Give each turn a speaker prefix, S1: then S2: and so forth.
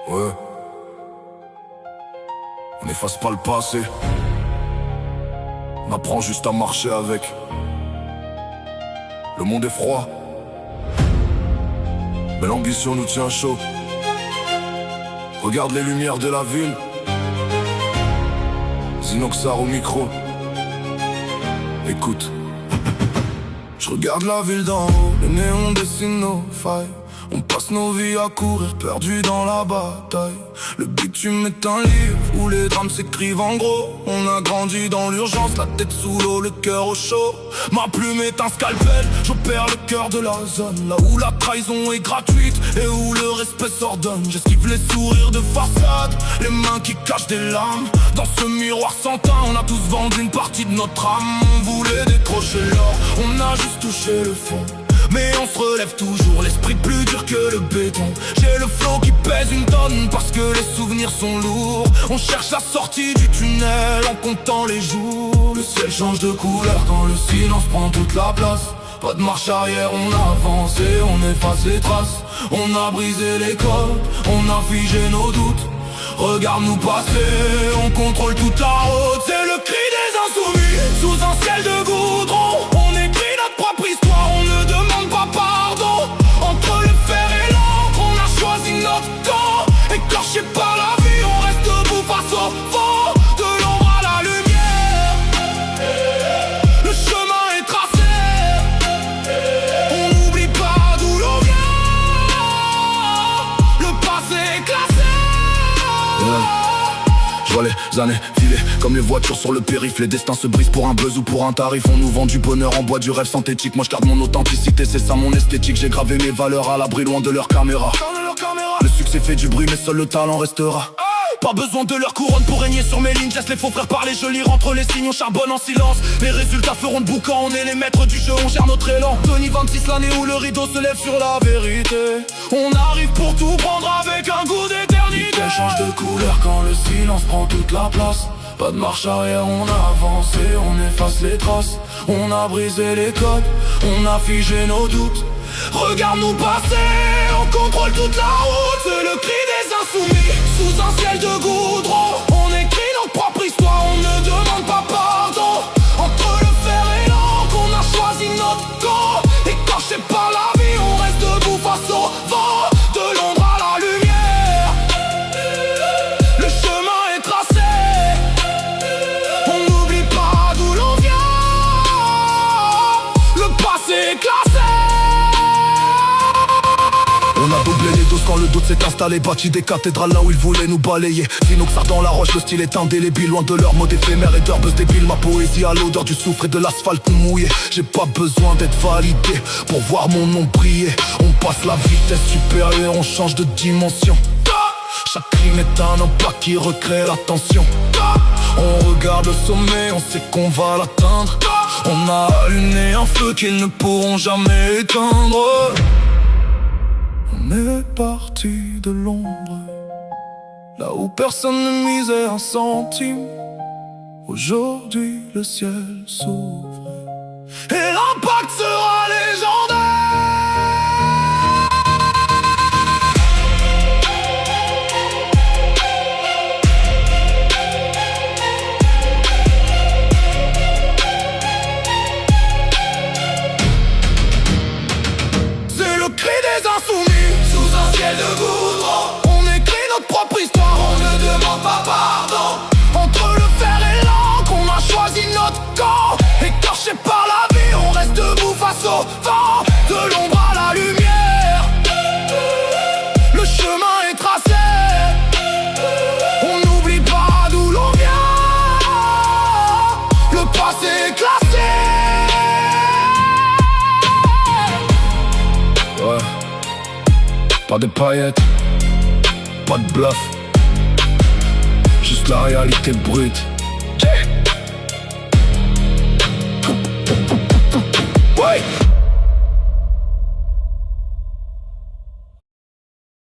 S1: Ouais. On n'efface pas le passé. On apprend juste à marcher avec. Le monde est froid, mais l'ambition nous tient chaud. Regarde les lumières de la ville. Zinoxar au micro. Écoute. Je regarde la ville d'en haut, les néons dessinent nos failles. On passe nos vies à courir, perdus dans la bataille. Le bitume est un livre où les drames s'écrivent en gros. On a grandi dans l'urgence, la tête sous l'eau, le cœur au chaud. Ma plume est un scalpel, j'opère le cœur de la zone. Là où la trahison est gratuite et où le respect s'ordonne. J'esquive les sourires de façade, les mains qui cachent des larmes. Dans ce miroir sans teint, on a tous vendu une partie de notre âme. On voulait décrocher l'or, on a juste touché le fond. Mais on se relève toujours, l'esprit plus dur que le béton. J'ai le flow qui pèse une tonne parce que les souvenirs sont lourds. On cherche la sortie du tunnel en comptant les jours. Le ciel change de couleur quand le silence prend toute la place. Pas de marche arrière, on avance et on efface les traces. On a brisé les codes, on a figé nos doutes. Regarde-nous passer, on contrôle toute la route. C'est le cri des insoumis, sous un ciel de goudron. On écrit notre propre histoire, on ne demande pas pardon. Entre le fer et l'encre, on a choisi notre camp. Écorché par la vie, on reste debout face au vent. De l'ombre à la lumière, le chemin est tracé. On n'oublie pas d'où l'on vient. Le passé est classé. Je vois les années filer comme les voitures sur le périph'. Les destins se brisent pour un buzz ou pour un tarif. On nous vend du bonheur en bois, du rêve synthétique. Moi je garde mon authenticité, c'est ça mon esthétique. J'ai gravé mes valeurs à l'abri loin de leur caméra. Le succès fait du bruit mais seul le talent restera. Pas besoin de leur couronne pour régner sur mes lignes. Laisse les faux frères parler, je lire entre les signes. On charbonne en silence, les résultats feront de boucan. On est les maîtres du jeu, on gère notre élan. 2026, l'année où le rideau se lève sur la vérité. On arrive pour tout prendre avec un goût d'éternité. Le change de couleur quand le silence prend toute la place. Pas de marche arrière, on avance et on efface les traces. On a brisé les codes, on a figé nos doutes. Regarde-nous passer, on contrôle toute la route. C'est le cri des insoumis, sous un ciel de goudron. On écrit notre propre histoire, on ne demande pas pardon. Entre le fer et l'encre, on a choisi notre camp. Écorché par la vie, on reste debout face au vent. De l'ombre à la lumière, le chemin est tracé. On n'oublie pas d'où l'on vient. Le passé est classé. On a doublé les doses quand le doute s'est installé. Bâti des cathédrales là où ils voulaient nous balayer. Zinoxar dans la roche, le style est indélébile. Loin de leur mode éphémère et d'herbes débiles. Ma poésie a l'odeur du soufre et de l'asphalte mouillé. J'ai pas besoin d'être validé pour voir mon nom briller. On passe la vitesse supérieure, on change de dimension. Chaque crime est un impact qui recrée l'attention. On regarde le sommet, on sait qu'on va l'atteindre. On a allumé un feu qu'ils ne pourront jamais éteindre. On est parti de l'ombre, là où personne ne misait un centime. Aujourd'hui le ciel s'ouvre et l'impact sera légendaire. C'est le cri des insoumis, sous un ciel de goudron. On écrit notre propre histoire, on ne demande pas pardon. Entre le fer et l'encre, on a choisi notre camp. Écorché par la vie, on reste debout face au vent. De l'ombre à la lumière, le chemin est tracé. On n'oublie pas d'où l'on vient. Le passé est classé. Ouais. Pas de paillettes, pas de bluff, juste la réalité brute. Ouais.